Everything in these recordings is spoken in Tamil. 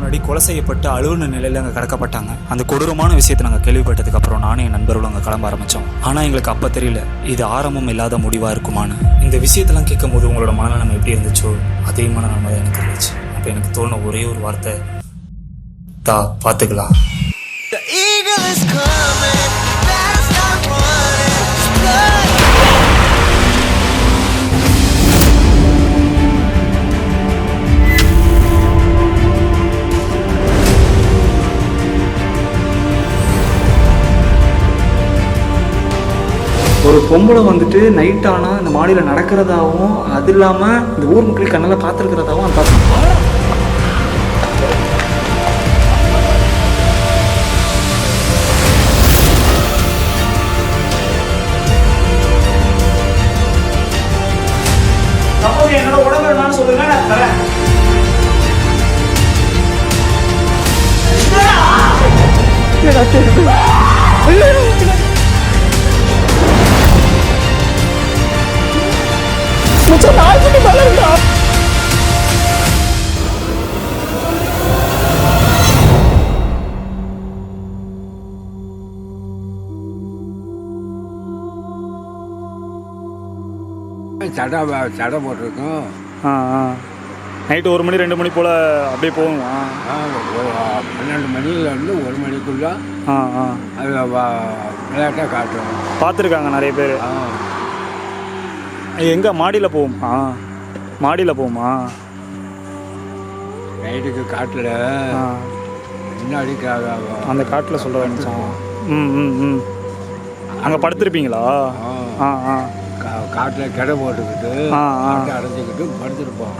முன்னாடி கொலை செய்யப்பட்டு அழுகுன நிலையில் அங்கே கடக்கப்பட்டாங்க. அந்த கொடூரமான விஷயத்தை நாங்கள் கேள்விப்பட்டதுக்கு அப்புறம் நானும் என் நண்பர்களும் அங்கே கிளம்ப ஆரம்பித்தோம். ஆனால் எங்களுக்கு அப்போ தெரியல இது ஆரம்பம் இல்லாத முடிவாக இருக்குமான்னு. இந்த விஷயத்தெல்லாம் கேட்கும் போது உங்களோட மனநலம் எப்படி இருந்துச்சோ அதே மனநலம் தான் எனக்கு இருந்துச்சு. அப்போ எனக்கு தோணுன ஒரே ஒரு வார்த்தை, பார்த்துக்கலாம். ஒரு பொம்பளை வந்துட்டு நைட் ஆனால் இந்த மாடியில் நடக்கிறதாகவும் அது இல்லாமல் இந்த ஊர் மக்கள் கண்ணால் பார்த்துருக்கிறதாகவும் அந்த என்னோட உடம்பு என்னன்னு சொல்லுங்க, நான் தரேன். मुझे नाच नहीं बनेगा। சடை போட்டிருக்கோம். நைட்டு 1 மணி 2 மணி போல் அப்படியே போகும். 12 மணிலேருந்து 1 மணிக்குள்ளே அது விளையாட்டாக காட்டுறோம். பார்த்துருக்காங்க நிறைய பேர். எங்கே மாடியில் போகுமா? மாடியில் போகுமா? நைட்டுக்கு காட்டில் முன்னாடி அந்த காட்டில் சொல்ல வேண்டிச்சான். அங்கே படுத்துருப்பீங்களா? காட்டில் கடை போட்டுக்கிட்டு அடைஞ்சிக்கிட்டு படுத்துருப்போம்.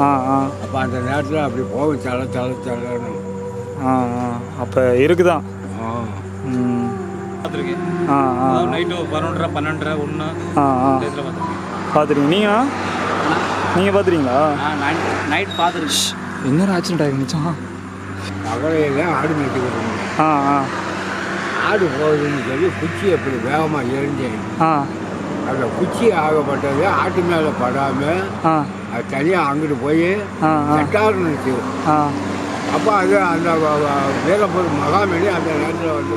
அப்போ அந்த நேரத்தில் அப்படி போகும் தலை அப்போ இருக்குதான். பார்த்துருக்கேன். நைட்டு 11:30 12:30 1 பார்த்துருக்கீங்க. நீங்கள் பார்த்துருக்கீங்களா? நைட் பார்த்துருக்கேன். என்ன ஆக்சிடென்ட் ஆகிருந்துச்சான்? பகலையில் ஆடு மேய்ச்சிக்கிட்டு ஆடு போகுதுன்னு சொல்லி குச்சி எப்படி வேகமாக எரிஞ்சேன். அந்த குச்சி ஆகப்பட்டது ஆட்டு மேலே படாமல் அது தனியாக அங்கிட்டு போய் செட்டாருந்துச்சு. அப்போ அது அந்த வீரப்பூர் மகாமணி அந்த நேரத்தில் வந்து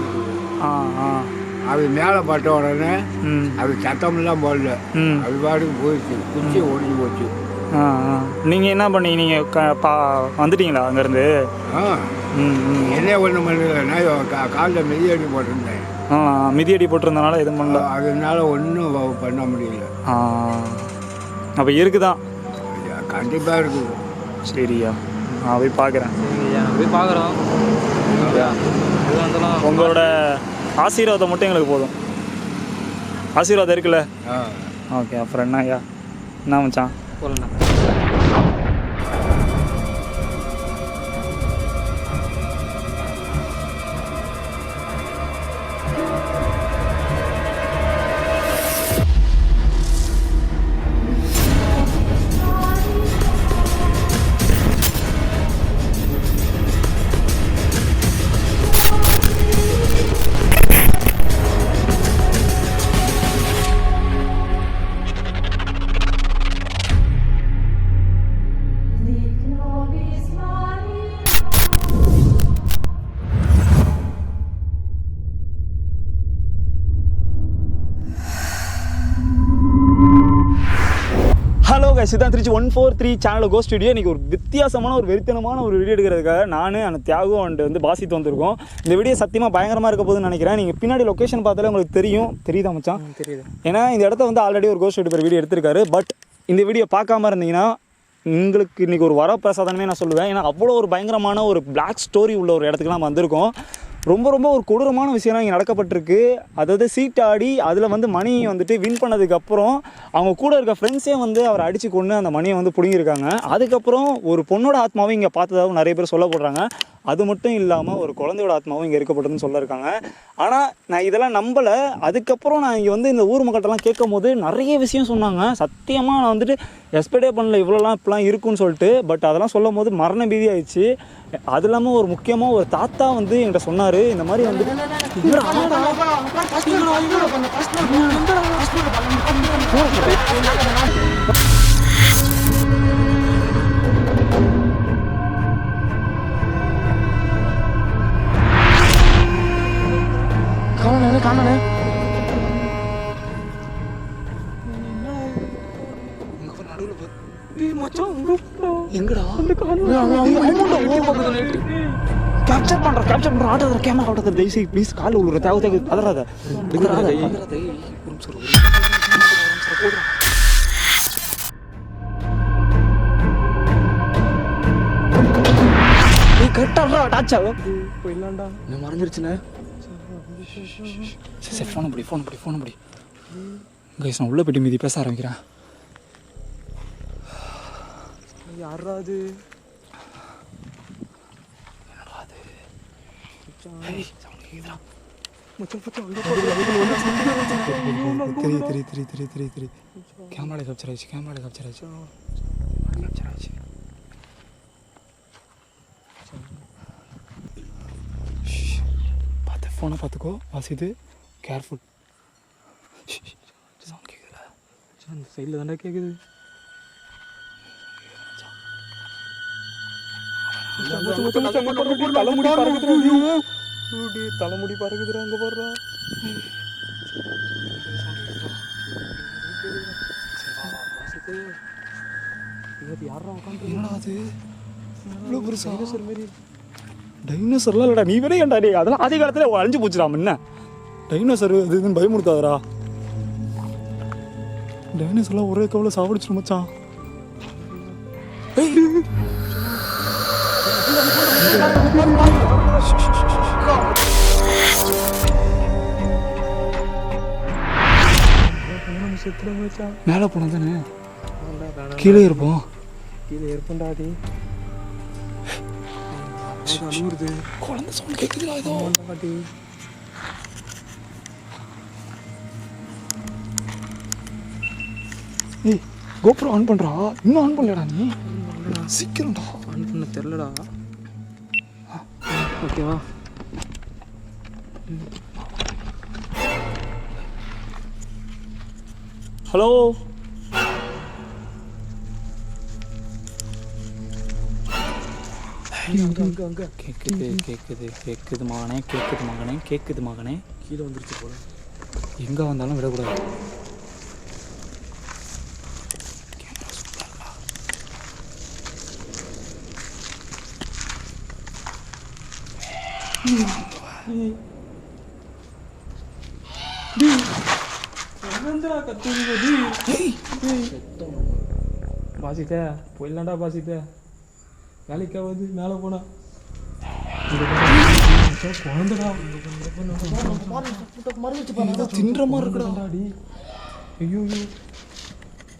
அது மேலே பட்ட உடனே அது சத்தமெல்லாம் போடல, அது பாட்டுக்கு போயிடுச்சு. குச்சி ஒடிஞ்சு போச்சு. நீங்கள் என்ன பண்ணீங்க? நீங்கள் வந்துட்டீங்களா அங்கேருந்து? என்ன ஒன்றும் பண்ணல, காலில் மிதியடி போட்டிருந்தேன். மிதியடி போட்டிருந்தனால எதுவும் பண்ணல. அதனால ஒன்றும் பண்ண முடியல. அப்போ இருக்குதான்? கண்டிப்பாக இருக்குது. சரியா, நான் போய் பார்க்குறேன். போய் பார்க்குறோம். உங்களோட ஆசீர்வாதம் மட்டும் எங்களுக்கு போதும். ஆசீர்வாதம் இருக்குல்ல? ஓகே. அப்புறம் என்ன ஐயா? என்ன மச்சான் போகலண்ணா. சிதான் திருச்சி 143 சேனல் கோஸ்ட் ஸ்டுடியோ. இன்றைக்கி ஒரு வித்தியாசமான ஒரு வெறித்தனமான ஒரு வீடியோ எடுக்கிறதுக்காக நான் அந்த தியாகம் அண்ட் வந்து பாசித்து வந்திருக்கோம். இந்த வீடியோ சத்தியமாக பயங்கரமாக இருக்க போகுதுன்னு நினைக்கிறேன். நீங்கள் பின்னாடி லொக்கேஷன் பார்த்தாலே உங்களுக்கு தெரியுதா மச்சான்? தெரியுது. ஏன்னா இந்த இடத்த வந்து ஆல்ரெடி ஒரு கோஸ்ட் எடுக்கிற வீடியோ எடுத்திருக்காரு. பட் இந்த வீடியோ பார்க்காம இருந்தீங்கன்னா உங்களுக்கு இன்றைக்கி ஒரு வரப்பிரசாதனமே நான் சொல்லுவேன். ஏன்னா அவ்வளோ ஒரு பயங்கரமான ஒரு பிளாக் ஸ்டோரி உள்ள ஒரு இடத்துக்கு நம்ம வந்திருக்கோம். ரொம்ப ஒரு கொடூரமான விஷயம்லாம் இங்கே நடக்கப்பட்டிருக்கு. அதாவது சீட்டாடி அதில் வந்து மணி வந்துட்டு வின் பண்ணதுக்கப்புறம் அவங்க கூட இருக்க ஃப்ரெண்ட்ஸே வந்து அவரை அடித்து கொண்டு அந்த மணியை வந்து பிடுங்கியிருக்காங்க. அதுக்கப்புறம் ஒரு பொண்ணோட ஆத்மாவும் இங்கே பார்த்ததாகவும் நிறைய பேர் சொல்ல போடுறாங்க. அது மட்டும் இல்லாமல் ஒரு குழந்தையோட ஆத்மாவும் இங்கே இருக்கப்பட்டதுன்னு சொல்லியிருக்காங்க. ஆனால் நான் இதெல்லாம் நம்பலை. அதுக்கப்புறம் நான் இங்கே வந்து இந்த ஊர் மக்கள்கிட்டலாம் கேட்கும் போது நிறைய விஷயம் சொன்னாங்க. சத்தியமாக நான் வந்துட்டு எக்ஸ்பெக்டே பண்ணல இவ்வளோலாம் இப்படிலாம் இருக்குன்னு சொல்லிட்டு. பட் அதெல்லாம் சொல்லும் போது மரண பீதி ஆயிடுச்சு. அது இல்லாமல் ஒரு முக்கியமாக ஒரு தாத்தா வந்து என்கிட்ட சொன்னார், இந்த மாதிரி வந்துட்டு எங்கடா கேப்சர் பண்ற ஆட்டோ கேமரா ஆட்டோ தயவுசெய்து ப்ளீஸ் கால் உள்ள தேவை அதராத கரெக்டாக டாச் ஆகும் போயிடலாம்டா என்ன மறந்துருச்சுண்ணே சரி ஃபோன் படி கைஸ் நான் உள்ள போய்ட்டு மீதி பேச ஆரம்பிக்கிறேன் யாரா அது கேமரா கேப்சர் ஆயிடுச்சு ஃபோனை பார்த்துக்கோ வாசிது கேர்ஃபுல் சவுண்ட் கேட்குதுல அந்த சைடில் தானே கேட்குது தலைமுடி பறக்குதுடா அங்கே போடுறா யாரா உட்காந்து என்னடா அது இவ்வளோ பெருசா மாதிரி டைனோசர்லாம் இல்லைடா நீ வேணே ஏன்டா டே அதெல்லாம் ஆதி காலத்தில் அழிஞ்சு போச்சுடா முன்ன டைனோசர் இது இதுன்னு பயமுறுத்தாதரா டைனோசர்லாம் ஒரே கவலை சாப்பிடுச்சு மச்சான் மேலே போனோம் தானே கீழே இருப்போம்டா டி குழந்தை சவுண்ட் கேட்குதுடா ஏதோ பாட்டி ஏய் கோப்ரோ ஆன் பண்ணுறா இன்னும் ஆன் பண்ணலடா நீ சீக்கிரம்டா ஆன் பண்ண தெரிலடா ஓகேவா ஹலோ அங்கே கேட்குது மகனே கீழே வந்துருச்சு போல எங்கே வந்தாலும் விடக்கூடாது பாசிட்ட போயிடலாண்டா பாசிட்ட வேலைக்காவது மேலே போனா தின்ற மாதிரி இருக்குடாடி ஐயோ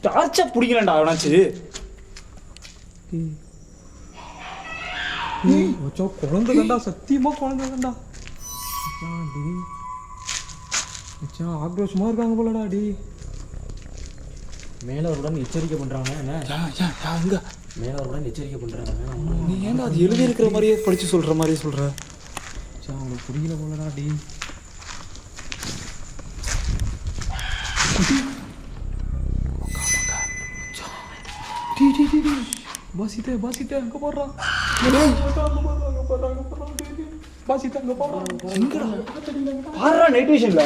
டார்ச்சா பிடிக்கலண்டா அவனாச்சு குழந்தை கண்டா சத்தியமா குழந்தை கண்டா ஆக்ரோஷமா இருக்காங்க போலடா டி மேலவருடன் எச்சரிக்கை பண்றாங்க அங்க மேலவருடன் எச்சரிக்கை பண்றாங்க நீ ஏன்டா அது எழுதி இருக்கிற மாதிரியே படிச்சு சொல்ற மாதிரியே சொல்ற அவனுக்கு புரியல போலடா டி பாசிட்ட அங்க போடுறான் பாசிட்ட அங்க போடுறான் எங்கடா பாருடா நைட் விஷன்ல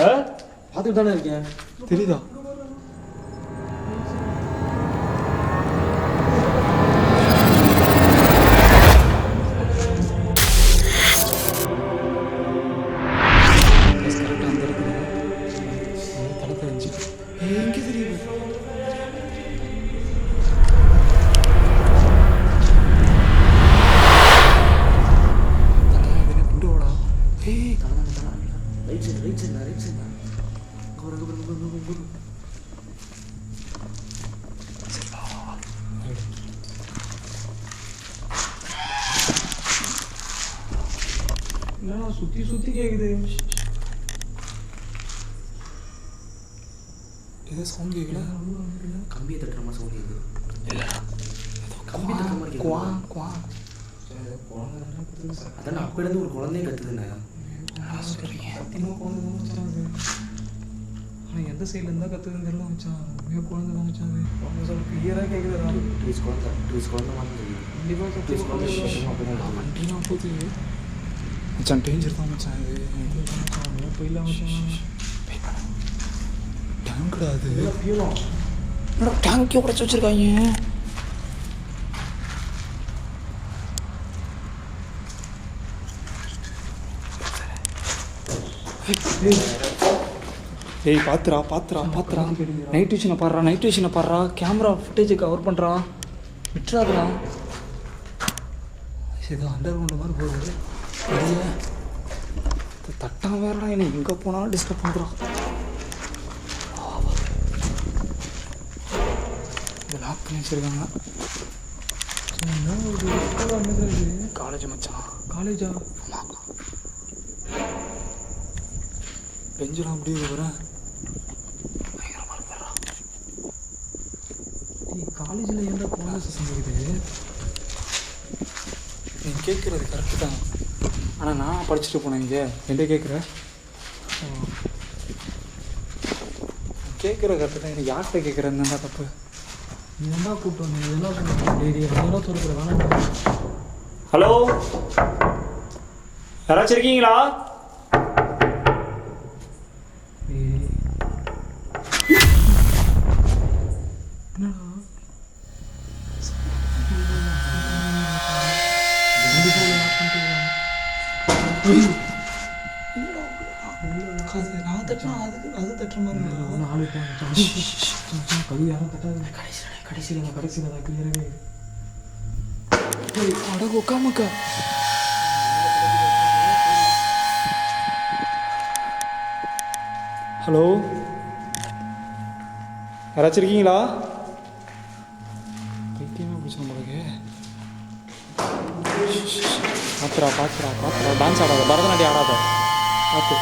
பார்த்துட்டு தானே இருக்கேன் தெரியுதா சுத்தி கேக்குது ஏதோ சவுண்ட் கேட்கல கம்பியை தட்டுற மாதிரி சவுண்ட் கேட்குது இல்லடா கம்பி தட்டுற மாதிரி குவா குவா அதான் அப்போலேருந்து ஒரு குழந்தைய கத்துதுண்ணே ஆனால் எந்த சைடில் இருந்தால் கற்றுக்குன்னு தெரியல வச்சான் மிக குழந்தை தான் வச்சான் குழந்தை சொல்ல கிளியராக கேட்குதுடா ட்வீஸ் குழந்தை மாதிரி தெரியுது கண்டிப்பாக வண்டிலாம் போகுது மச்சான் டேஞ்சர் தான் மச்சான் இது போயிடலாம் மச்சான் டேங்க்டா அது என்னடா டேங்கே உடச்சி வச்சுருக்காங்க ஏய் பாத்துறா நைட் விஷனை பாடுறா கேமரா ஃபுட்டேஜை கவர் பண்ணுறா விட்டுறாதுடா. ஏதோ அண்டர் கிரவுண்டு மாதிரி போகுது வெளியே. தட்டான் வேறடா என்னை எங்கே போனாலும் டிஸ்டர்ப் பண்ணுறான். இது லாக் பண்ணி வச்சுருக்காங்க. காலேஜ் மச்சான். காலேஜா? ஆமாம். பெஞ்செலாம் அப்படி வரேன் பயங்கரமாக இருக்கிறா. காலேஜில் எந்த கோலஸ் சம்பவிக்குது? நீ கேட்குறது கரெக்டு தான். ஆனால் நான் படிச்சுட்டு போனேன் இங்கே என்கிட்ட கேட்குற கேட்குற கரெக்டு தான். எனக்கு யார்கிட்ட கேட்குறேன் என்னடா தப்பு? நீ என்ன கூப்பிட்டு வந்தீங்க? இதெல்லாம் சொன்ன டெய்லி அதெல்லாம் சொல்லிக்கிற வேணாம். ஹலோ, யாராச்சும் இருக்கீங்களா? ஹலோ, யாராச்சும் இருக்கீங்களா? பைத்தியமே பிடிச்ச நம்மளுக்கு. பாத்துறா டான்ஸ் ஆடாத, பரதநாட்டியம் ஆடாத. பார்த்து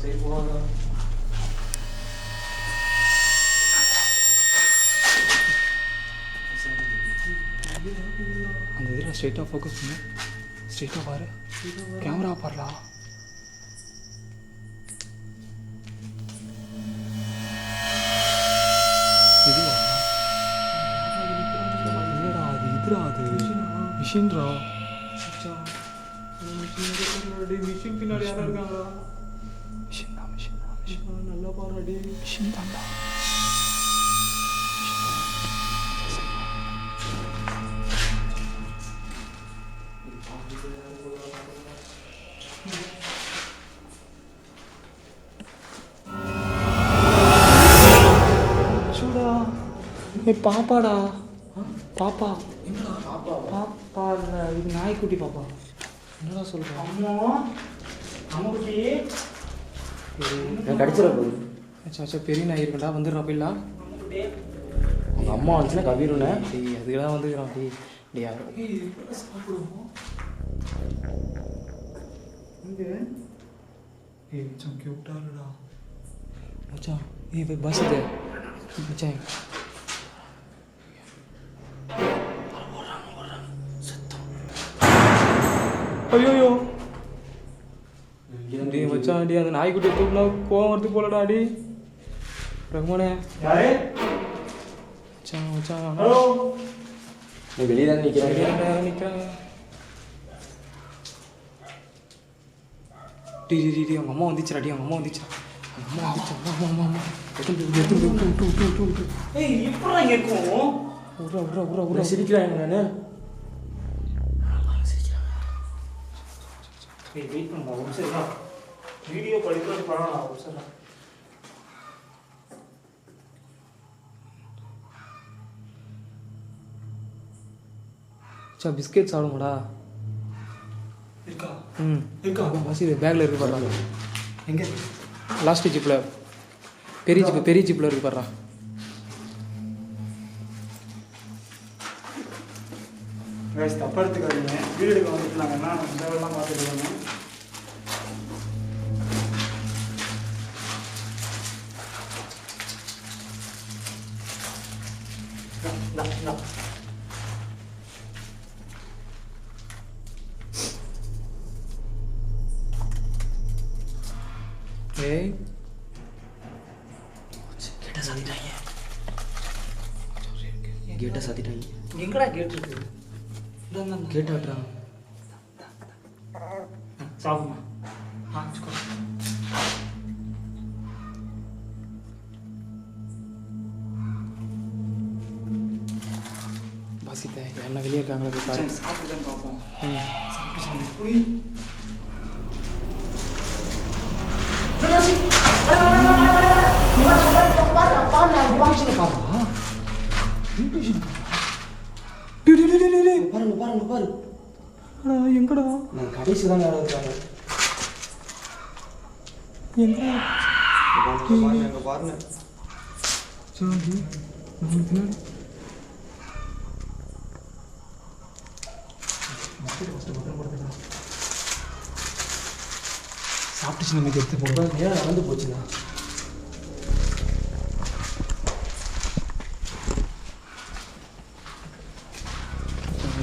சரி போவாங்க. அந்த இதில் ஸ்ட்ரெயிட்டாக ஃபோக்கஸ் பண்ணு. ஸ்ட்ரெயிட்டாக பாரு, கேமரா பாருலா. இதுவா? இல்லைடா, அது இதுடா, அது மிஷின்ரா. மிஷின் பின்னாடி யாரா இருக்காங்களா? மிஷின் தான் நல்லா பாருடி. மிஷின் தான்டா. பாப்பாடா, பாப்பா. பாப்பா இல்லை, இது நாய்க்குட்டி பாப்பா. என்னடா சொல்கிறேன்? அம்மா அம்மாக்குட்டி கடிச்சிட போகுது. அச்சா பெரிய நாய் இருக்குடா, வந்துடுறா போயிடலா. உங்கள் அம்மா வந்துச்சுன்னா கவிருண்ணே. டேய் அதுக்கெல்லாம் வந்துக்கிறான். டேய் யாரும் சாப்பிடுவோம் இங்கே. ஏய் மச்சான் கியூட்டாருடா மச்சான். ஏய் பஸ் இது மச்சான். ஐயோ டேய் மச்சான், டேய் அந்த நாய்க்குட்டியை தூக்கினா கோவம் வரது போலடா. டி ரகுமானே யாரு? மச்சான் ஹலோ, நீ வெளியே தான் நிற்கிறாங்க. டி அவங்க அம்மா வந்துச்சுடா. அவங்க அம்மா வந்துச்சு. ஏய் எப்படா இங்கே இருக்கும்? உர்றா சிரிக்கிறாங்க. நான் வெயிட் பண்ணா ஒரு சரிடா. வீடியோ படிக்கிறது பரவாயில்ல ஒரு சரிடா. பிஸ்கெட் சாப்பிடுமாடா? இருக்கா? இருக்கா? வசதி பேக்கில் இருக்கு பாடுறா. எங்கே? லாஸ்ட் ஜிப்பில், பெரிய ஜிப்பில் இருக்கு பாடுறா. கைஸ் தப்பாக எடுத்துக்காதீங்க, வீடியோ எடுக்க வந்துட்டு நாங்கள் என்ன சேவெல்லாம் பார்த்துட்டு இருக்கோம். ஏய் கேட்டை சாத்திட்டாங்க. எங்கடா கேட் இருக்கு? கேட்டு விட்டுறாங்க. சாப்பிடுமா? பசித்தேன் என்ன வெளியே இருக்காங்களா போய் பாரு. சாப்பிட்டுதான் பார்ப்போம். பாருங்க பாரு எங்கடா நான் கடைசி தான் யாரும் இருக்காங்க. எங்கடா பாருங்க சாப்பிட்டுச்சு நமக்கு எடுத்து போடுவோம். ஏன் நடந்து போச்சுண்ணா?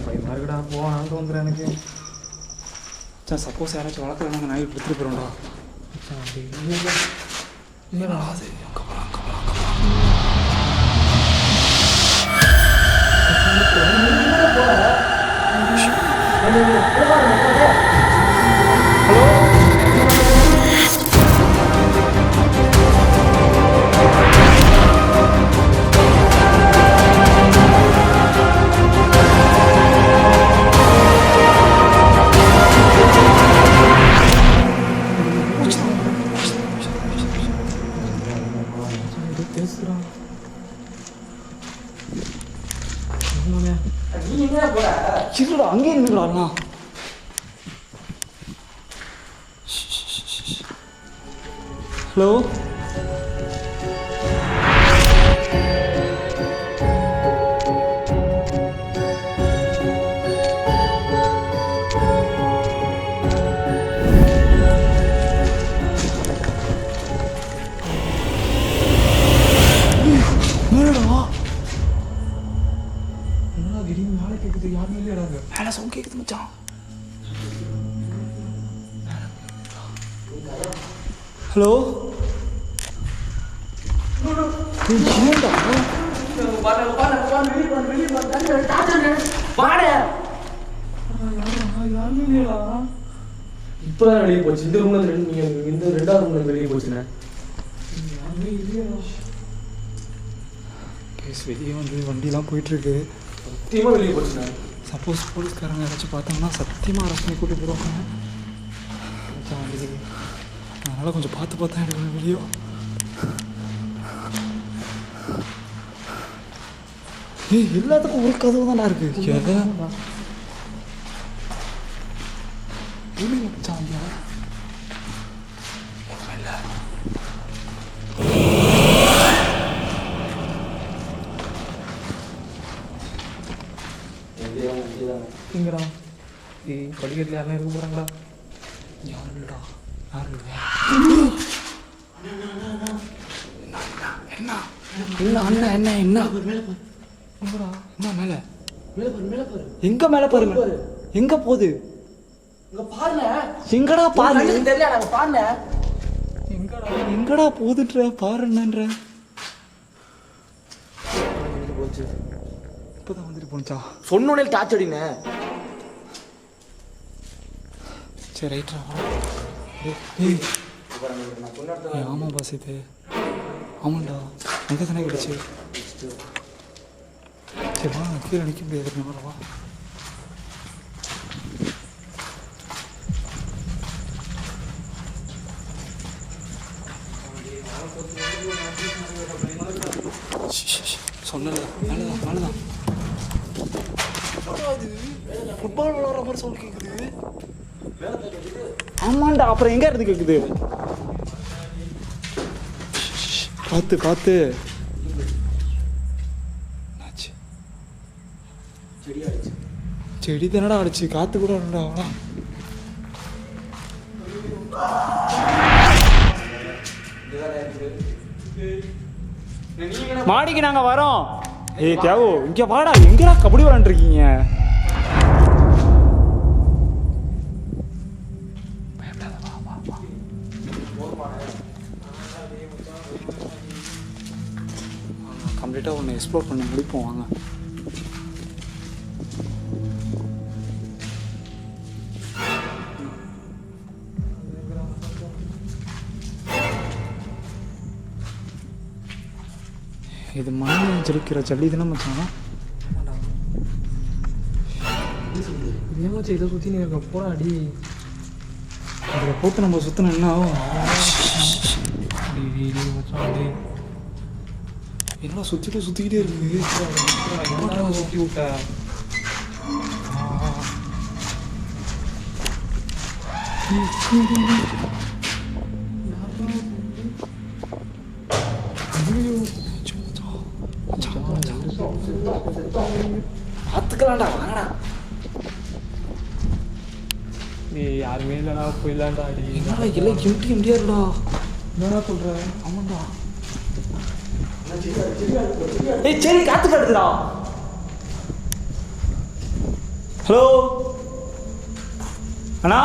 பயமாக இருக்குடா. போவோம் அங்கே வந்துடும் எனக்கு. சார் சப்போஸ் யாராச்சும் வளர்க்குறாங்க நாய் எடுத்துகிட்டு போகிறோம்டா. இல்லைடா அது இருடா அங்கேயே இருந்துடா. ஹலோ மேலே சவுண்ட் கேட்குது மச்சான். ஹலோ ஏன்டா இப்போதான் வெளியே போச்சு. இந்த ரூம்ல நீங்கள் இந்த 2வது ரூம்ல வெளியே போச்சுண்ணே. கேஸ் வெளியே வந்து வண்டிலாம் போயிட்டுருக்கு. சத்தியமாக வெளியே போச்சுண்ணே. சப்போஸ் போலீஸ்காரங்க யாராச்சும் பார்த்தாங்கன்னா சத்தியமாக அரெஸ்ட் பண்ணி கூட்டி போடுவாங்க. அதனால் கொஞ்சம் பார்த்து பார்த்தா எடுக்கணும் வெளியே. ஏய் எல்லாத்துக்கும் ஒரு கதவு தானே இருக்கு. எதை மச்சான் எங்கடா? ஏய் படிக்கட்டில் யாரெல்லாம் இருக்க போகிறாங்களா? யாரும் இல்லைடா. யாரும் இல்லை. என்ன என்ன அண்ணா என்ன என்ன மேலே பாரு. எங்கடா? என்ன மேலே மேலே பாரு. மேலே பாரு. எங்கே மேலே பாரு? எங்கே போகுது? இங்கே பாருண்ணே. எங்கடா பாரு? தெரியல நாங்கள் பாருண்ணே. எங்கடா போகுதுன்ற பாருன்ற. போச்சு. இப்போதான் வந்துட்டு போச்சா? சொன்னோடனே டார்ச் அடிண்ணே. சரி ரைட்ரா. ஆமாம் பாஸ் இது. ஆமாண்டா அங்கே தானே கிடச்சி. சரி வா கீழே நிற்க முடியாது. வா சொன்னல மேலதான் மேலதான். ஃபுட்பால் விளாட்ற மாதிரி சவுண்ட் கேட்குது. ஆமாண்டா அப்புறம் எங்கே இருந்து கேட்குது? பார்த்து பார்த்து. என்னாச்சு? செடி தானடா அடிச்சு. காற்று கூட வரடா. அவ்வளோ மாடிக்கு நாங்கள் வரோம். ஏய் தேவோ இங்கே வாடா. எங்கடா கபடி விளாண்டுருக்கீங்க? கம்ப்ளீட்டாக ஒன்று எக்ஸ்ப்ளோர் பண்ணி முடிப்போம் வாங்க. இது மண்ணு ஜலிக்கிற ஜல்லி தானே மச்சான். ஏமாச்சி இதை சுற்றி நீ இருக்க போடா அடி. அதில் போட்டு நம்ம சுற்றின என்ன ஆகும்? என்னடா சுற்றிக்கிட்டே இருக்குது. சுற்றி விட்ட பார்த்துக்கலாம்டா, வாங்கடா. நீ யாருமே இல்லைடா போயிடலான்டா அடி. என்னடா எல்லாம் எம்டியா இருடா. என்னடா சொல்கிறேன்? ஆமாண்டா. ஏய் சரி, காத்து கட்டுதுடா. ஹலோ அண்ணா,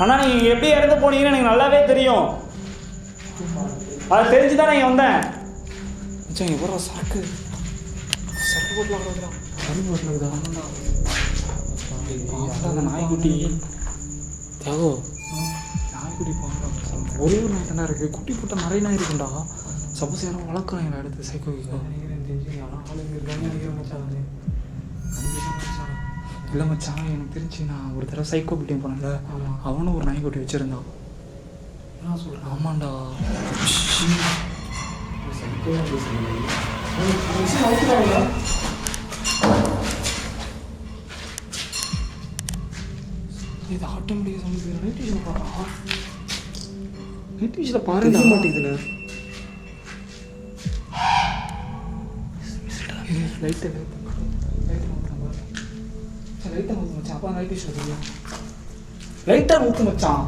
அண்ணா நீங்கள் எப்படி இறந்து போனீங்கன்னு எனக்கு நல்லாவே தெரியும். அது தெரிஞ்சு தான் நான் வந்தேன். மச்சான் எவ்வளோ சரக்கு போட்டுலாம் கிடக்குறான். சரி போட்டுலக்குதா? அந்த நாய்க்குட்டி தேவோ, நாய்க்குட்டி போகலாம். ஒரே ஒரு நாய் தானே இருக்குது. குட்டி போட்டால் நிறைய நாய் இருக்குண்டா. சப்போஸ் யாரும் வளர்க்குறாங்க எடுத்து சைக்கோவிக்கா. ஆளுங்க இருக்காங்க நினைக்கிறேன் மச்சான். இல்லை மச்சான், எனக்கு தெரிஞ்சு நான் ஒரு தடவை சைக்கோ பில்டிங் போனேன்ல, அவனும் ஒரு நாய்க்குட்டி வச்சுருந்தான். என்ன சொல்கிறேன்? ஆமாண்டா. இது ஆட்டோமேட்டிக்காக சமைச்சு நைட் விஷயம் பாருடா. நைட் விஷயத்தில் பாருங்க மாட்டேங்குதுண்ணே. லைட்டை லைட்டை ஊற்று மச்சான். அப்போ நைட் விஷயம் தெரியும். லைட்டாக ஊற்று மச்சான்.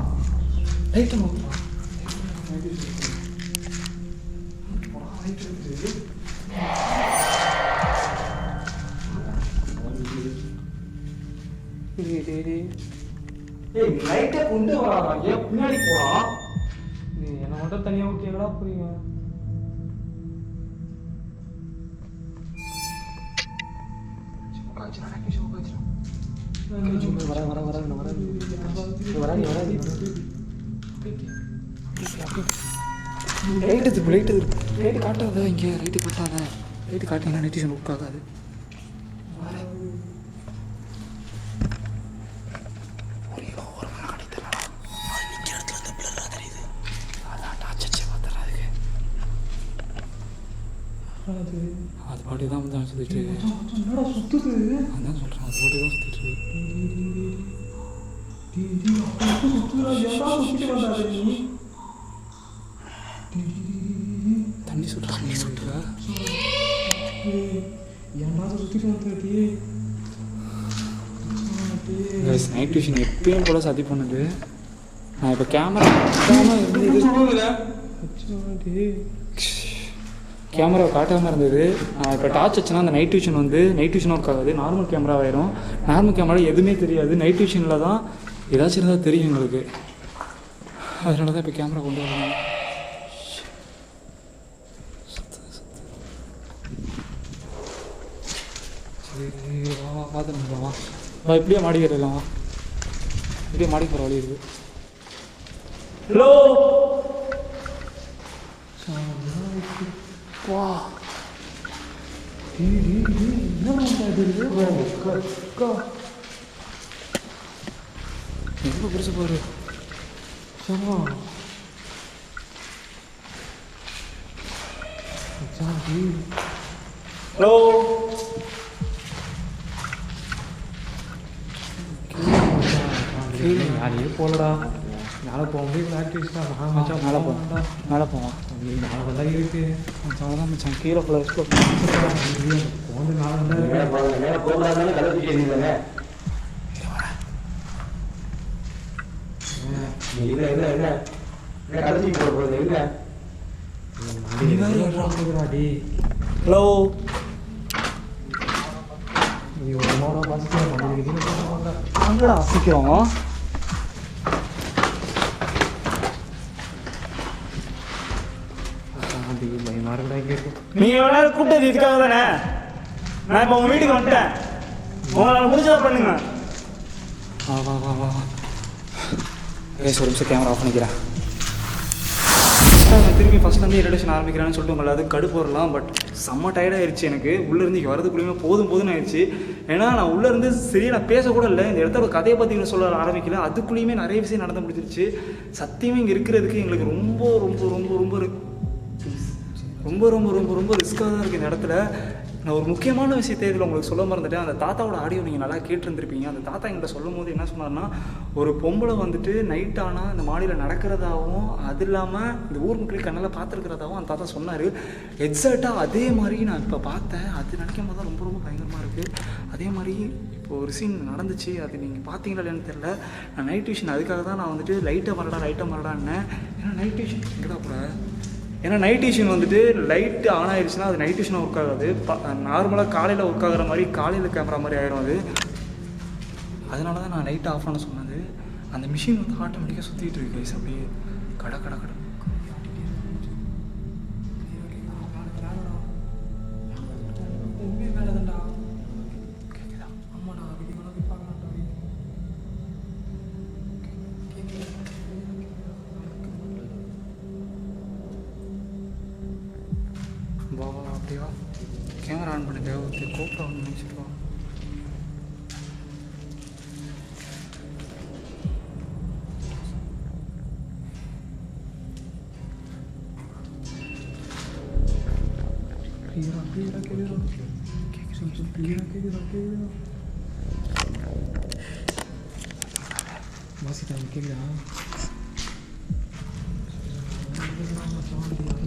லைட்டை ஊற்றுமா? லைட்டை கொண்டு வரா. ஏன் பின்னாடி போடா? நீ என்னை மட்டும் தனியாக விட்டு எங்கடா போறீங்க? லைட்டு காட்டாத. இங்கே லைட்டு காட்டாத. லைட்டு காட்டிங்கன்னா நெட்டிஷன் புக் ஆகாது. அது பாட்டி தான் வந்து சுற்றிட்டு சுத்துது. அதான் சொல்கிறேன். அது பாட்டி தான் சுற்றிட்டு தண்ணி சுட்டுற தண்ணி சுட்டுற ஏன்டா சுற்றிட்டு வந்துட்டி? நைட் விஷன் எப்பயும் போல சதி பண்ணுது. நான் இப்போ கேமரா காட்டாமல் இருந்தது. நான் இப்போ டார்ச் வச்சேன்னா அந்த நைட் விஷன் வந்து நைட் விஷன் ஒர்க் ஆகாது. நார்மல் கேமரா ஆயிரும். நார்மல் கேமரா எதுவுமே தெரியாது. நைட் விஷனில் தான் ஏதாச்சும் இருந்தால் தெரியும் எங்களுக்கு. அதனால தான் இப்போ கேமரா கொண்டு வரணும். சரி வா வா பார்த்துட்டு வா. வா இப்படியே மாடிக்கிறலாம். வா இப்படியே மாடி போகிற வழி இருக்குது. ஹலோ வா. எவ்வளோ பெருசு பாரு. ஹலோ யாரையே போகலடா. மேலே போக முடியும் ஆக்டிவிஸ்டா. நான் மச்சான் மேலே போவேன்டா. மேலே போவான். நாலு வந்தா இருக்கு மச்சான். அவ்வளோதான் மச்சான். கீழே ஃபுல்லாக எக்ஸ்ப்ளோர் போந்து நாலு வந்தா ஹலோ வாங்கடா சீக்கிரம். நீங்கள் வேணா கூப்பிட்டது இதுக்காக தானே. நான் இப்போ உங்கள் வீட்டுக்கு வந்துட்டேன். உங்களால் முடிஞ்சதை பண்ணுங்க. வா வா வா வா. ஒரு நிமிஷம் கேமரா ஆஃப் பண்ணிக்கிறேன். நான் திரும்பி ஃபஸ்ட்லேருந்து இன்ட்ரடக்ஷன் ஆரம்பிக்கிறேன்னு சொல்லிட்டு உங்களை அது கடுப்பு வரலாம். பட் செம்ம டயர்டாகிடுச்சு எனக்கு. உள்ளேருந்து இங்கே வரதுக்குள்ளேயுமே போதும்னு ஆயிடுச்சு. ஏன்னா நான் உள்ளேருந்து சரியாக நான் பேசக்கூட இல்லை. இந்த இடத்துல கதையை பற்றி சொல்ல ஆரம்பிக்கல. அதுக்குள்ளேயுமே நிறைய விஷயம் நடந்து முடிஞ்சிருச்சு. சத்தியமே இங்கே இருக்கிறதுக்கு எங்களுக்கு ரொம்ப ரொம்ப ரொம்ப ரொம்ப ரொம்ப ரொம்ப ரொம்ப ரொம்ப ரிஸ்க்காக தான் இருக்குது இந்த இடத்துல. நான் ஒரு முக்கியமான விஷயத்தை இதில் உங்களுக்கு சொல்ல மறந்துட்டேன். அந்த தாத்தாவோட ஆடியோ நீங்கள் நல்லா கேட்டுருந்துருப்பீங்க. அந்த தாத்தா என்கிட்ட சொல்லும் போது என்ன சொன்னார்னா, ஒரு பொம்பளை வந்துட்டு நைட் ஆனால் இந்த மாடியில் நடக்கிறதாகவும் அது இல்லாமல் இந்த ஊர் மக்கள் கண்ணில் பார்த்துருக்கிறதாகவும் அந்த தாத்தா சொன்னார். எக்ஸாக்டாக அதே மாதிரி நான் இப்போ பார்த்தேன். அது நினைக்கும் போது தான் ரொம்ப ரொம்ப பயங்கரமாக இருக்குது. அதே மாதிரி இப்போ ஒரு சீன் நடந்துச்சு. அது நீங்கள் பார்த்தீங்களா இல்லைன்னு தெரில. நான் நைட் விஷன் அதுக்காக தான் நான் வந்துட்டு லைட்டை மரடான்னேன். ஏன்னா நைட் விஷன் எங்கடா கூட, ஏன்னா நைட் விஷன் வந்துட்டு லைட்டு ஆன் ஆயிடுச்சுன்னா அது நைட் விஷனாக ஒர்க் ஆகாது. நார்மலாக காலையில் ஒர்க் ஆகிற மாதிரி காலையில் கேமரா மாதிரி ஆயிடும் அது. அதனால தான் நான் லைட்டை ஆஃப் பண்ண சொன்னது. அந்த மிஷின் வந்து ஆட்டோமேட்டிக்காக சுற்றிட்டு இருக்கு கைஸ். அப்படியே கடை வா அப்படியா கேமரா ஆன் பண்ணுங்க. ஓகே கோப்ரா ஆன் பண்ணிச்சுட்டு வா.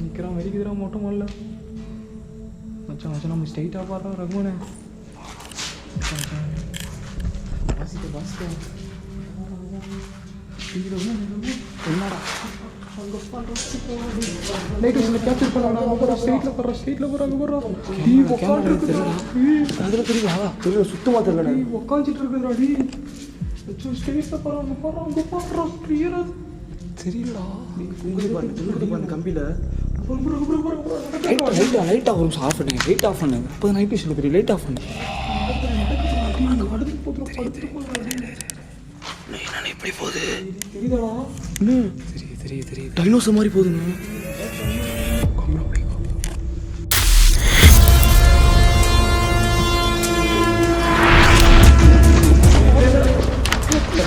நிற்கிறான் வெடிக்குதுறான் மொட்டை மாடல. மச்சான் நம்ம ஸ்ட்ரைட்டாக பாடுறோம் ரகுமனே. என்னடா நைட் கேப்சர் பண்ணா ஸ்ட்ரைட்டில் போடுறோம். அதில் தெரியல சுத்தமாக தெரியல. உட்காந்துட்டு இருக்குதுடா டி. ஸ்ட்ரைட்டில் போடுறோம் கிளியராக தெரியலடா. உங்களுக்கு அந்த கம்பியில் லைட் ஆஃப் ரூம்ஸ் ஆஃப் பண்ணுங்க. லைட் ஆஃப் பண்ணுங்க. இப்போ நைட் விஷயம் தெரியும். லைட் ஆஃப் பண்ணுங்க. எப்படி போகுது தெரியுதாடா? தெரியுது டைனோசர் மாதிரி போகுதுங்க.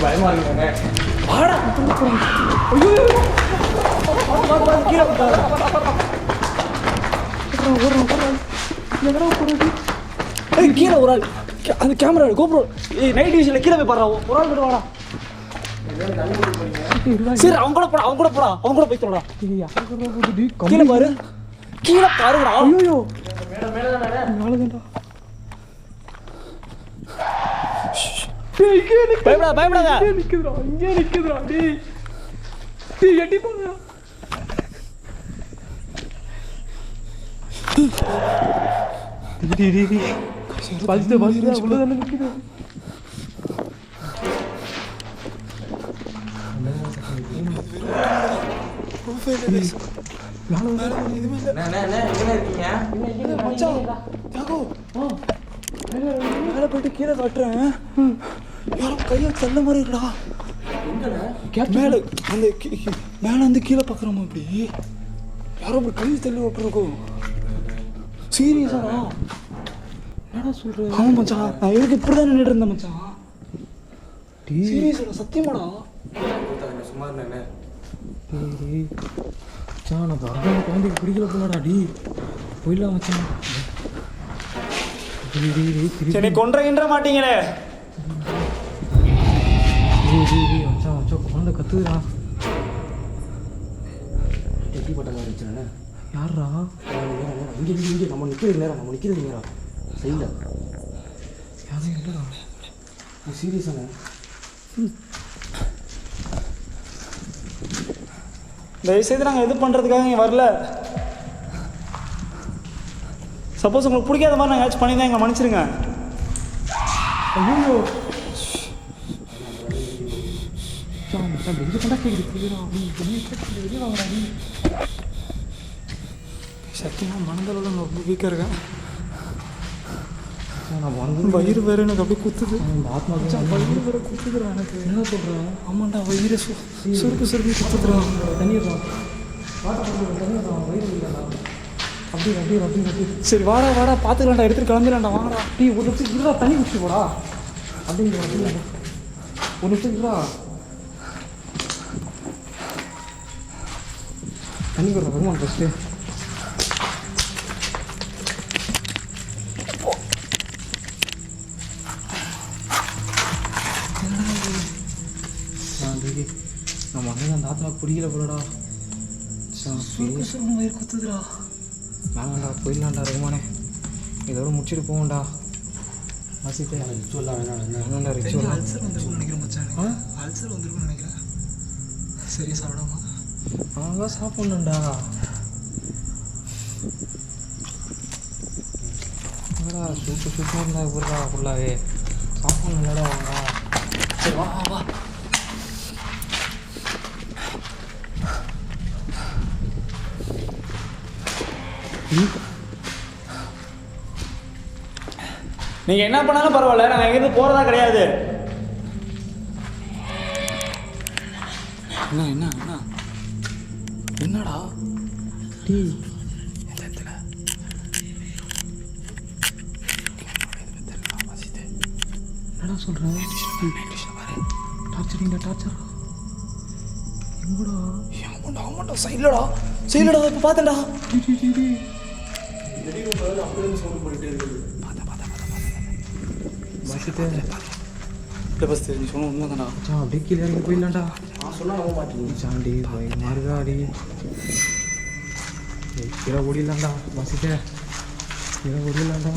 பயமா இருக்குங்க. வாடா கீழே கீழே ஒரு ஆள் அந்த கேமரா கோப்ரோ நைட் விஷயத்தில் கீழே போய் பாடுறா. ஒரு ஆள் போய்ட்டு வாடா. சரி அவங்க கூட போய் சொல்றா. கீழே பாருங்கடா. ஐயோ பயப்படாத. இங்கே நிக்குதுடா டேய். எட்டி போங்க. பல்து உள்ளதான நிக்குது. மேலே போயிட்டு கீழே காட்டுறேன். யாரும் கையை தள்ள மாதிரி இருக்கடா. மேலே அந்த மேலே வந்து கீழே பார்க்குறோமா இப்படி யாரும் அப்படி கையை தள்ளி விட்டுருக்கோம். சீரியஸாடா என்னடா சொல்கிறேன்? ஆமாம் மச்சான் நான் எனக்கு இப்படி தான் நின்றுட்டு இருந்தேன் மச்சான். சீரியஸாடா சத்தியமாடா. சும்மா இருந்தேன் மச்சான். நான் வரதான் குழந்தைக்கு பிடிக்கல போலடா டி. போயிடலாம் மச்சான். சரி கொன்ற மாட்டீங்களே. மச்சான் குழந்தை கத்துதுடா. எப்படி பட்ட மாதிரி இருந்துச்சுண்ணே? யாரா இங்கே நம்ம நிற்கிறது நேரம் செய்யல யாரும் இல்லைடா. சீரியஸாண்ணே தயவுசெய்து நாங்கள் இது பண்ணுறதுக்காக இங்கே வரல. சப்போஸ் உங்களுக்கு பிடிக்காத மாதிரி நாங்கள் ஏதாச்சும் பண்ணியிருந்தா எங்களை மன்னிச்சிருங்க. ஐயோ சத்தியமாக மனதளவில் நான் ரொம்ப வீக்காக இருக்கேன். நான் வந்து வயிறு வேறு எனக்கு அப்படியே குத்துது. ஆத்மா வயிறு வேறு குத்துதுடா எனக்கு. என்ன சொல்கிறேன்? ஆமாண்டா வயிறு சுருக்கு குத்துதுடா. தண்ணிடுறான் அப்படி அப்படி அப்படி அப்படி சரி வாடா வாடா பார்த்துக்கலாம்டா எடுத்துகிட்டு கிளம்பிடலாம்டா வாங்கடா டீ ஒரு நிமிஷம் இருடா தண்ணி குடிச்சு போடா அப்படிங்கிற அப்படிங்க ஒரு நிமிஷம் இருடா தண்ணி கொடுற வருமானம் ஃபஸ்ட்டு நம்ம அண்ணன் அந்த ஆத்மாவுக்கு பிடிக்கல போலடா வயிறு குத்துதுடா வாங்கண்டா போயிடலாம்டா ரகுமானே இதோட முடிச்சுட்டு போவோம்டா வசித்தே ரிச்சுவல்லாம் வேணாம்டா ரிச்சுவல் அல்சர் வந்துருக்குன்னு நினைக்கிறேன் மச்சான் அல்சர் வந்துருக்குன்னு நினைக்கிறேன் சரியா சாப்பிடாமா அவங்க சாப்பிட்ணும்டா என்னடா சூப்பராக இருந்தா இப்படிடா ஃபுல்லாகவே சாப்பிட்ணும்லடா அவங்க சரி வா வா நீங்கள் என்ன பண்ணாலும் பரவாயில்ல, நாங்கள் எங்கேருந்து போகிறதா கிடையாது. என்ன என்ன என்ன என்னடா டீ என்னடா சொல்கிறேன் டார்ச்சரிங்கடா டார்ச்சர் எங்கடா ஆமாண்டா ஆமாண்டா சைட்லடா சைட்லடா இப்போ பார்த்தேன்டா பஸ் நீ சொன்ன உண்மை தானா அப்படியே கீழே இறங்கி போயிடலாம்டா நான் சொன்னால் நம்ப மாட்டேன் சாண்டி மாறுகாடி கீழே ஓடிடலாம்டா பஸ்ஸுக்கு கீழே ஓடிடலாம்டா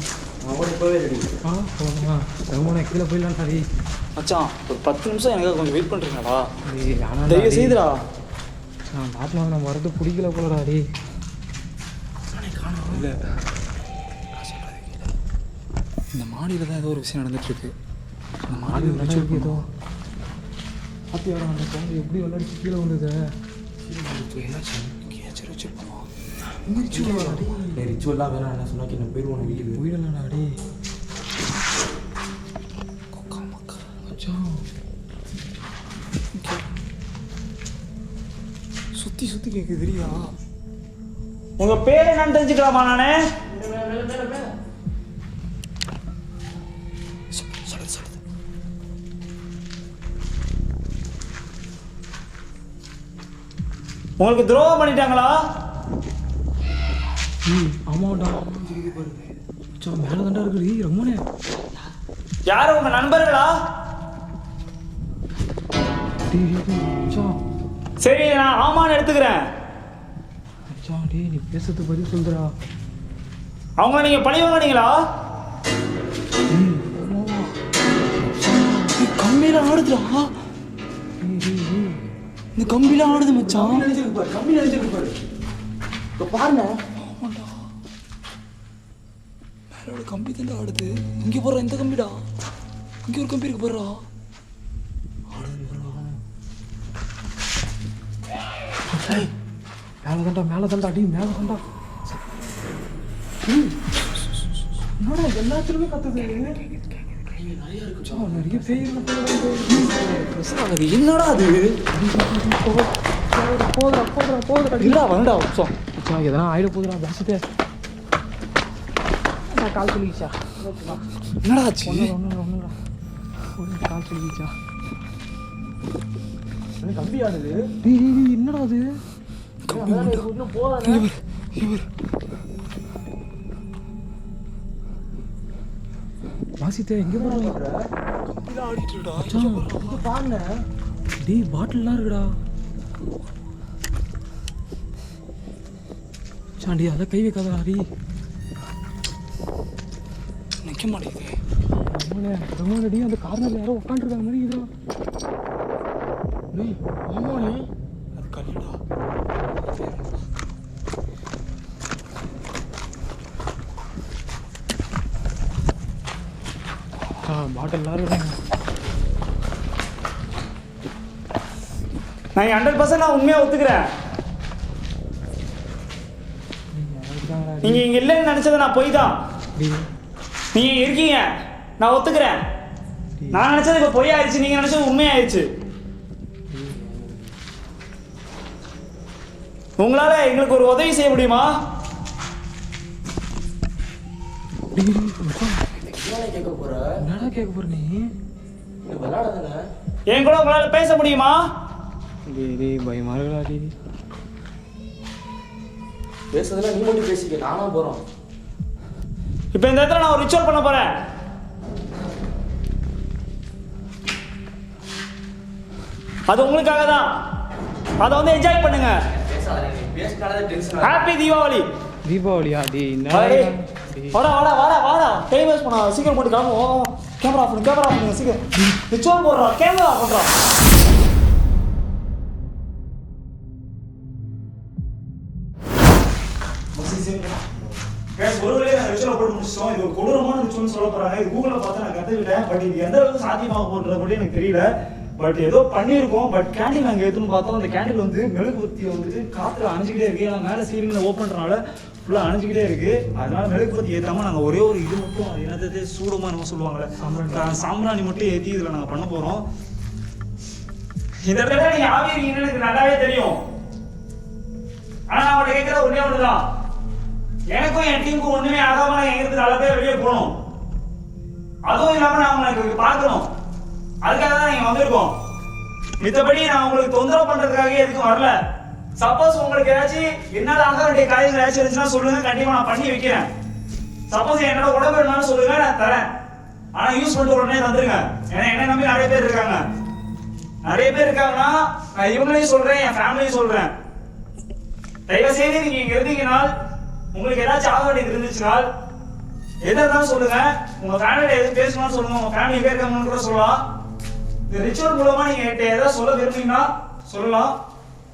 இப்போவே ரெடி போகலாம் ரகுமானே கீழே போயிடலாம்டா டி மச்சான் ஒரு 10 நிமிஷம் எனக்கு கொஞ்சம் வெயிட் பண்ணுறீங்களாடா ஆனால் தயவு செய்துடா நான் ஆத்மா நம்ம வரது பிடிக்கல போலடா டி இல்லை இந்த மாடியில் தான் ஏதோ ஒரு விஷயம் நடந்துட்டுருக்கு. அந்த மாடியில் நடந்துருக்கு ஏதோ பார்த்தியாடா அந்த குழந்தை எப்படி விளையாடிச்சு கீழே வந்தது ரிச்சுவல்லாம் வேணாம் என்ன சொன்னாக்கி நான் போயிடுவோம் வீட்டுக்கு போயிடலாம்டா அடி சுற்றி சுற்றி கேட்குது தெரியா? உங்கள் பேர் என்னன்னு தெரிஞ்சுக்கலாமா நானே? உங்களுக்கு துரோகம் பண்ணிட்டாங்களா? ஆமாண்டா மேலே தாண்டா இருக்குது ரகுமானே யாரும் உங்க நண்பர்களா? சரி நான் ஆமான்னு எடுத்துக்கிறேன். டேய் நீ பேசுறது பதில் சொல்றா அவங்கள நீங்க பழி வாங்கினீங்களா? கம்பியில ஆடுதுடா இந்த கம்பியில ஆடுது மச்சான் கம்மி நினைச்சிருக்கு பாரு இப்போ பாருங்க மேலோட கம்பி தான் ஆடுது. இங்கே போடுறா இந்த கம்பிடா இங்கே ஒரு கம்பி இருக்கு போடுறா மேலே தாண்டா அடி மேலே தாண்டா என்னடா எல்லாத்துலயுமே கத்துது நிறைய பேர் என்னடா அது போதுடா போதுடா போதுடா இல்லடா வரடா மச்சான் எதனா ஆயிட போதுடா பேசிட்டு கால் சொல்லிச்சா என்னடா ஆச்சு? ஒன்றுடா கால் சொல்லிச்சா கம்பி ஆடுது என்னடா அது வாசித்தே எங்க பாருங்க டீ பாட்டில்லாம் இருக்குடா சாண்டி அதை கை வைக்காதடா டி நிற்க மாட்டேங்குது. ரமோனடி அந்த கார்னர்ல யாரோ உட்காந்துருக்காங்க மாதிரி இதுடா டேய் ஆமாண்ணே அது கல்லுடா. பாட்டில் எல்லாரும் இருக்காங்க. நான் 100% நான் உண்மையாக ஒத்துக்கிறேன். நீங்க இங்க இல்லைன்னு நினைச்சதை நான் போய் தான். நீங்க இருக்கீங்க நான் ஒத்துக்கிறேன். நான் நினைச்சது இப்போ பொய் ஆயிடுச்சு, நீங்க நினைச்சது உண்மையாயிடுச்சு. உங்களால எங்களுக்கு ஒரு உதவி செய்ய முடியுமா? கேட்க போற என்னடா கேட்க போற நீ? விளையாடாதானே என் கூட உங்களால பேச முடியுமா? டேய் பயமா இருக்குடா டேய். பேசுறதுல நீ மட்டும் பேசிக்க, நானா போறோம். இப்போ இந்த இடத்துல நான் ஒரு ரிச்சுவல் பண்ண போறேன். அது உங்களுக்காக தான். அதை வந்து என்ஜாய் பண்ணுங்க. ஹாப்பி தீபாவளி. தீபாவளியா டேய்? வாடா வாடா வாடா வாடா, டைம் வேஸ்ட் பண்ணா, சீக்கிரம் போட்டு கிளம்புவோம். கேமரா ஆஃப் பண்ணுங்க சீக்கிரம். ரிச்சுவல் போடுறா, கேமரா ஆஃப் பண்றா. ஒரு வழியாக நான் ரிச்சுவலை போட்டு முடிச்சிட்டோம். இது ஒரு கொடூரமான ரிச்சுவல்னு சொல்ல போறாங்க. இது கூகுளில் பார்த்து நான் கற்றுக்கிட்டேன். பட் இது எந்த அளவுக்கு சாத்தியமாக போடுறது கூட எனக்கு தெரியல. பட் ஏதோ பண்ணியிருக்கோம். பட் கேண்டில் நாங்கள் எடுத்துன்னு பார்த்தோம். அந்த கேண்டில் வந்து மெழுகுபத்தி வந்துட்டு காற்றுல அணைஞ்சிக்கிட்டே இருக்கு. ஏன்னா மேலே சீலிங்கில் ஓப்பன்றனால ஃபுல்லாக அணைஞ்சிக்கிட்டே இருக்கு. அதனால மெழுகுபத்தி ஏற்றாமல் நாங்கள் ஒரே ஒரு இது மட்டும், என்னது சூடமாக நம்ம சொல்லுவாங்கல்ல, சாம்பிராணி மட்டும் ஏற்றி இதில் நாங்கள் பண்ண போகிறோம். இந்த இடத்துல நீங்கள் ஆவி இருக்கீங்கன்னு எனக்கு நல்லாவே தெரியும். ஆனால் நான் அவங்கள்ட்ட கேட்குற ஒன்றே ஒன்று தான், எனக்கும் என் டீமுக்கும் ஒன்றுமே ஆகாம நான் எங்கிருந்து நல்லதே வெளியே போகணும். அதுவும் இல்லாமல் நான் உங்களுக்கு பார்க்கணும். அதுக்காக தான் நீங்கள் வந்திருக்கோம். மித்தபடி நான் உங்களுக்கு தொந்தரவு பண்ணுறதுக்காக எதுக்கும் வரல. சப்போஸ் உங்களுக்கு ஏதாச்சும் என்னால் ஆக வேண்டிய காரியங்கள் ஏதாச்சும் இருந்துச்சுன்னா சொல்லுங்கள், கண்டிப்பாக நான் பண்ணி வைக்கிறேன். சப்போஸ் என்னோட உடம்பு வேணும்னு சொல்லுங்கள், நான் தரேன். ஆனால் யூஸ் பண்ணிட்டு உடனே தந்துருங்க. ஏன்னா என்ன நம்பி நிறைய பேர் இருக்காங்க. நிறைய பேர் இருக்காங்கன்னா நான் இவங்களையும் சொல்கிறேன், என் ஃபேமிலியும் சொல்கிறேன். தயவு செய்து நீங்கள் இங்கே இருந்தீங்கன்னா உங்களுக்கு ஏதாச்சும் ஆக வேண்டியது இருந்துச்சுனால் எதை இருந்தாலும் சொல்லுங்க. உங்க ஃபேமிலியில எது பேசணும்னு சொல்லுங்க. உங்க ஃபேமிலி எங்க இருக்காங்கன்னு கூட சொல்லலாம். இந்த ரிச்சுவல் மூலமா நீங்க ஏதாவது சொல்ல விரும்புனீங்கன்னா சொல்லலாம்.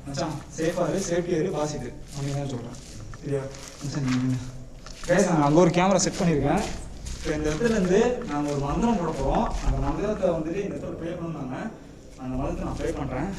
மச்சான் சேஃபா இரு, சேஃப்டியா இரு, பாசிட்டு அப்படிதான் சொல்றேன். சரியா மச்சான்? நீங்க பேச அங்கே ஒரு கேமரா செட் பண்ணியிருக்கேன். இப்போ இந்த இடத்துல இருந்து நாங்கள் ஒரு மந்திரம் போட போகிறோம். அந்த மந்திரத்தை வந்துட்டு இந்த இடத்துல ப்ளே பண்ணுவாங்க. அந்த மந்திரத்தை நான் ப்ளே பண்ணுறேன்.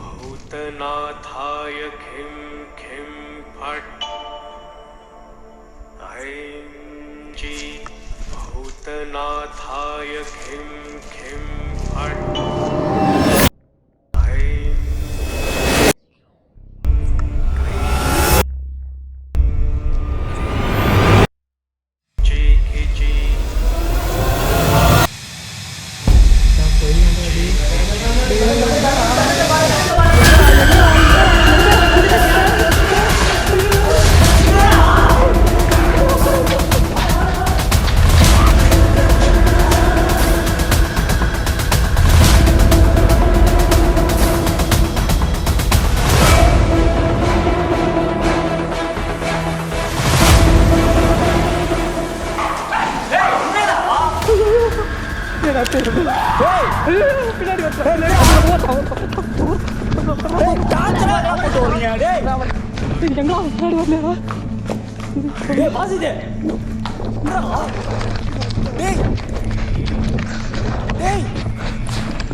भूतनाथाय खिं खिं फट्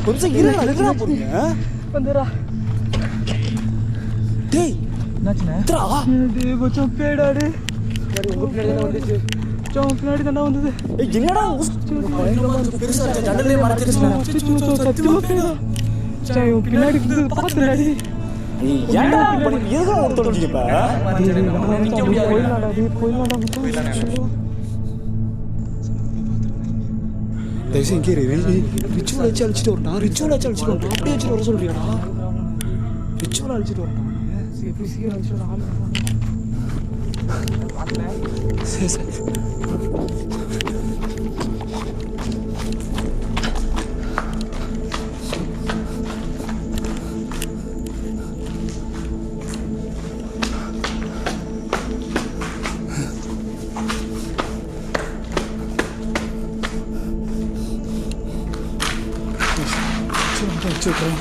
கொஞ்சம் இருடா போறீங்க. வந்துடா. டேய் என்னாச்சுண்ணே? டேய் மச்சான் பேடா டேய். சரி உங்க பின்னாடி தான வந்துச்சு. மச்சான் பின்னாடி தான வந்தது. ஏய் என்னடா பெருசா இருக்க ஜன்னலே மறைச்சிருச்சுடா. சத்தியமா பேடா. சரி உங்க பின்னாடி வந்து பாத்துடா டேய். ஏன்டா பண்ணி எதுக்கு ஓடுறீங்க இப்ப? நிக்க முடியாது. போயிடலாம்டா மச்சான். தயவுசெய்து இங்கே ரிச்சுவல் வச்சு அழிச்சிட்டு வரட்டா. ரிச்சுவல் வச்சு அழிச்சிட்டு வரட்டா. அப்படியே வச்சுட்டு வர சொல்றியாடா? ரிச்சுவல் அழிச்சிட்டு வரட்டா. எப்படி சீக்கிரம் அழிச்சிட்டு ஆள் சரி சரி. விட்றேன்.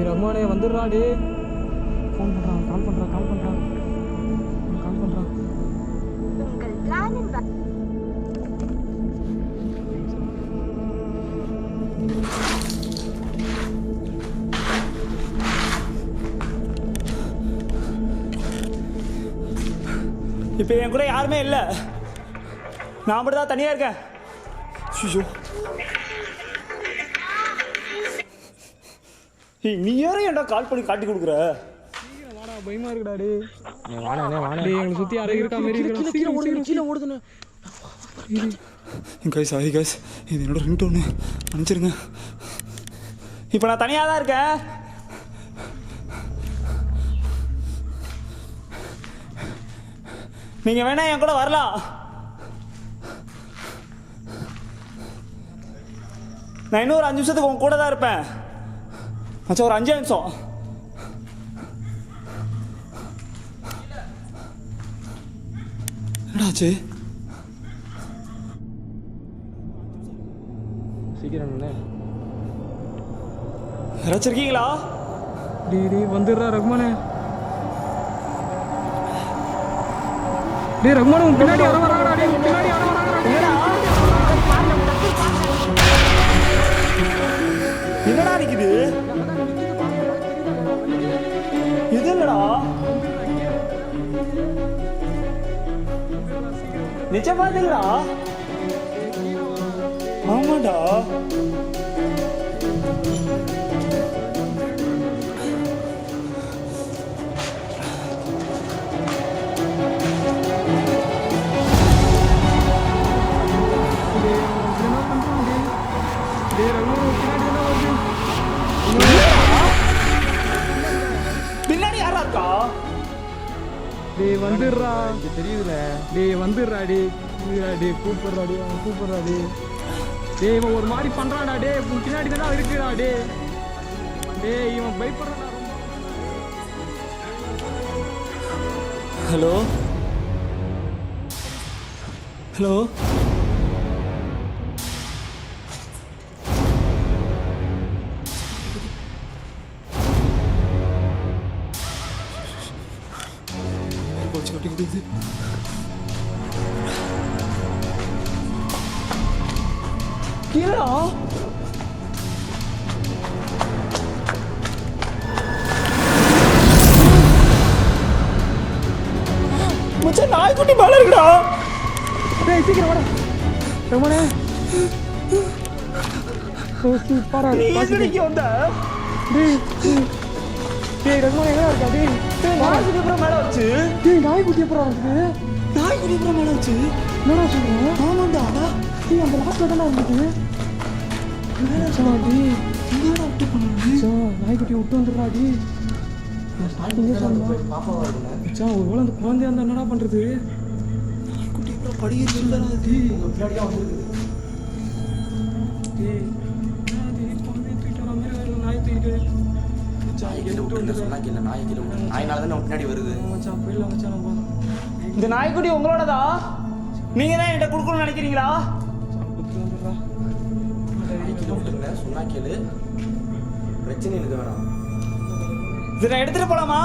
ரகுமானே வந்துடுறா டே. ஃபோன் பண்ணுறான், கால் பண்ணுறான். இப்போ என் கூட யாருமே இல்லை, நான் மட்டும் தான் தனியாக இருக்கேன். ஐயோ நீ யாரும் ஏன்டா கால் பண்ணி காட்டி கொடுக்குற? வாடா, பயமா இருக்குடா டே. வாடா எங்களை சுற்றி யாரும் இருக்கா மாதிரி இருக்கா. சீக்கிரம் கீழே ஓடுதுண்ணே. கைஸ் சாரி கைஸ், இது என்னோட ரிங்டோன்னு நினச்சிருங்க. இப்போ நான் தனியாக தான் இருக்கேன். நீங்கள் வேணா என் கூட வரலாம். நான் இன்னும் ஒரு 5 நிமிஷத்துக்கு உங்க கூட தான் இருப்பேன். மச்சா ஒரு 5 நிமிஷம். என்னடாச்சு? சீக்கிரம் யாராச்சும் இருக்கீங்களா? டே வந்துடுறா ரகுமானே. டே ரகுமானே, உன் பின்னாடி யாரோ வராங்கடா. டே உன் பின்னாடி யாரோ வராங்கடா. என்னடா நிக்குது? இது இல்லடா, நிஜமா இல்லடா. ஆமாடா. பின்னாடி யாரா இருக்கா? டே வந்துடுறா, தெரியுதுல. டே வந்துடுறா டே. கூப்பிடுறா டே, அவன் கூப்பிடுறா டே. டே இவன் ஒரு மாதிரி பண்றான்டா. டே உன் பின்னாடி தானே இருக்குடா. டே இவன் பயப்படுறான்டா. ஹலோ ஹலோ கீழா மச்சான், நாய்க்குட்டி மேல இருக்குடா. டேய் சீக்கிரம் வாடா ரகுமானே. பாரா நீ எதுக்கு வந்த? டேய் ரகுமானே எங்கடா இருக்கா? டேய் நாய்க்குட்டி அப்புறம் மேல வச்சு. டேய் நாய்க்குட்டி அப்புறம் வந்து. நாய்க்குட்டி அப்புறம் மேல வச்சு. என்னடா சொல்றீங்க? ஆமாண்டா. டேய் அந்த லாஸ்ட்ல தானே இருந்துச்சு. டேய் என்னடா விட்டு பண்ணுங்க? நாய்க்குட்டி விட்டு வந்துடுறா. டேய் பாப்பாவா இருக்குண்ணே. மச்சான் ஒருவேளை அந்த குழந்தையா இருந்தா என்னடா பண்றது? நாய்க்குட்டி அப்புறம் படிக்கிறது இல்லடா. உங்க பின்னாடியே வந்துருக்கு. டேய் குழந்தைய தூக்கிட்டு வர மாதிரி வேற நாய் தூக்கிட்டு. நாய் கீழே விட்டு சொன்னா கீழே நாய் கீழே விட்டு. நாயினால தான் நம்ம பின்னாடி வருது. மச்சான் போயிடலாம் மச்சான் நம்ம. இந்த நாய்க்குட்டி உங்களோடதா? நீங்க தான் என்கிட்ட கொடுக்கணும்னு நினைக்கிறீங்களா? குத்து வந்துடுறா. நாய் கீழே விட்டுருங்க, சொன்னா கேளு. பிரச்சனை இருக்க வேணாம். இதை நான் எடுத்துட்டு போலாமா?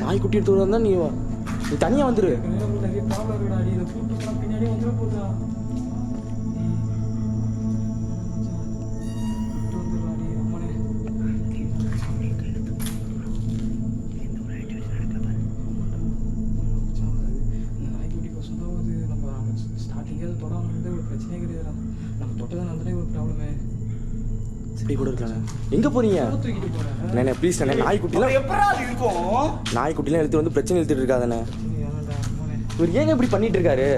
நாய் குட்டி எடுத்து வந்தா நீ தனியா வந்துரு. நிறைய ப்ராப்ளம் இருக்குடா. இதை கூப்பிட்டு பின்னாடியே வந்துட போகுதா? கூட இருக்கானே. எங்க போறீங்க? அண்ணே ப்ளீஸ் அண்ணே, நாய்க்குட்டிலாம் எப்படா அது இருக்கும்? நாய்க்குட்டிலாம் எடுத்து வந்து பிரச்சனை எடுத்துட்டு இருக்காதானே. இவர் ஏங்க இப்படி பண்ணிட்டு இருக்காரு?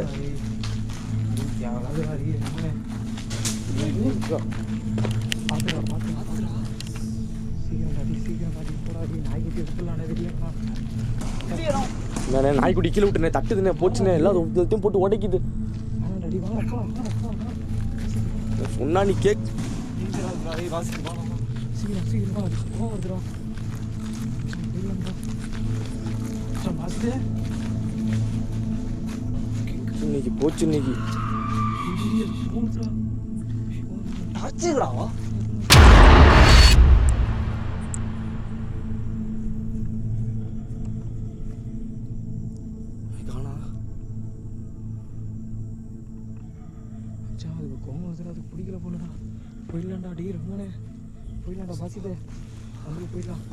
நானே நாய்க்குட்டி கீழே விட்டுனே தட்டுதுனே போச்சுனே எல்லாத்தையும் போட்டு உடைக்குது. சொன்னா நீ கேக் இன்னைக்கு போச்சு இன்னைக்கு. அது பிடிக்கல போலடா. போயிடலாம்டா டீ ரமோனே, போயிடலாம்டா பாசிதே, அங்கே போயிடலாம்.